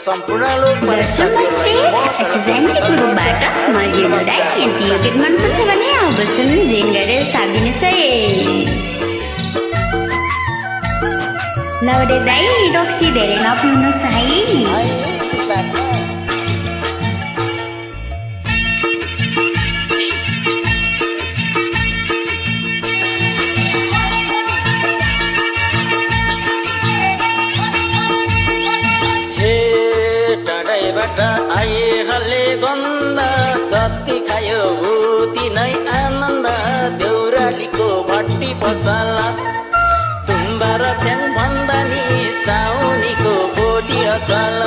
सम्पूर्ण लोक ग्रुपबाट म जिरो राई यति यो गीत मनपर्छ भने अवश्य जेन गरेर साथ दिनुहोस् है। लौडे दाई रक्सी धेरै नपिउनुहोस् है। आए हल्ले गन्ध जति खायो उति नै आनन्द देउरालीको भट्टी पसला तुम्बा र छ्याङ भन्दा नि साउनीको बोली अचल।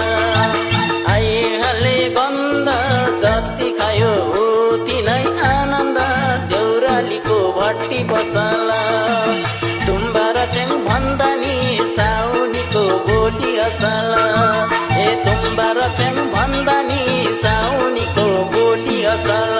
आए हल्ले गन्ध जति खायो उति नै आनन्द देउरालीको भट्टी पसला तुम्बा र छ्याङ भन्दा नि साउनीको बोली अचल। ए तुम्बा र छ्याङ भन्दा नि साउनीको बोली असल।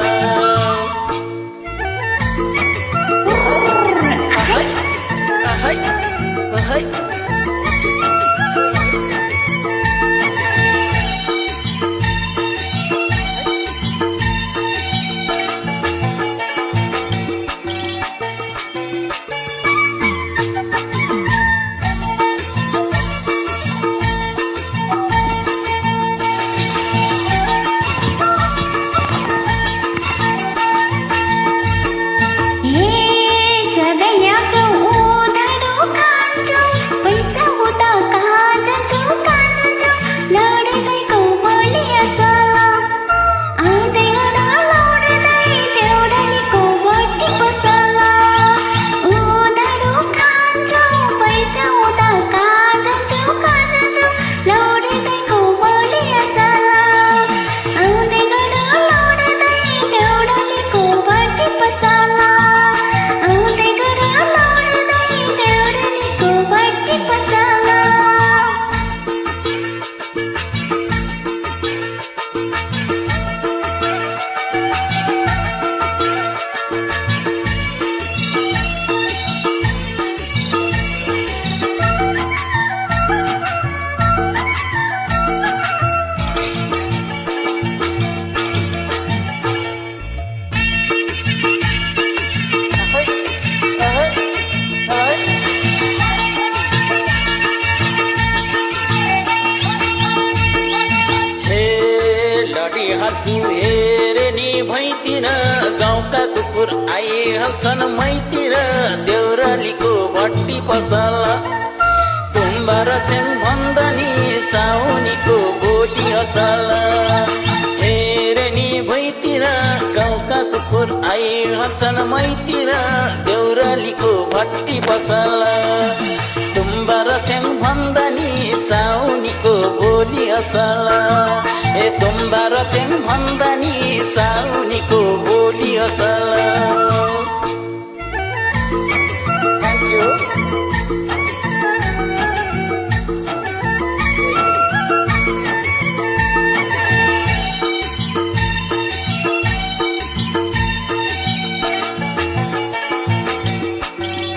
हेरे नि भैतिर गाउँका कुकुर आइहाल्छन् मैतिर देउरालीको भट्टी पसल तुम्बा र छ्याङ भन्दा नि साउनीको बोली असल। हेरे नि भैतिर गाउँका कुकुर आइहाल्छन् मैतिर देउरालीको भट्टी पसल तुम्बा र छ्याङ भन्दा नि साउनीको बोली असल। ए तुम्बा र छ्याङ भन्दा नि साउनीको बोली असल।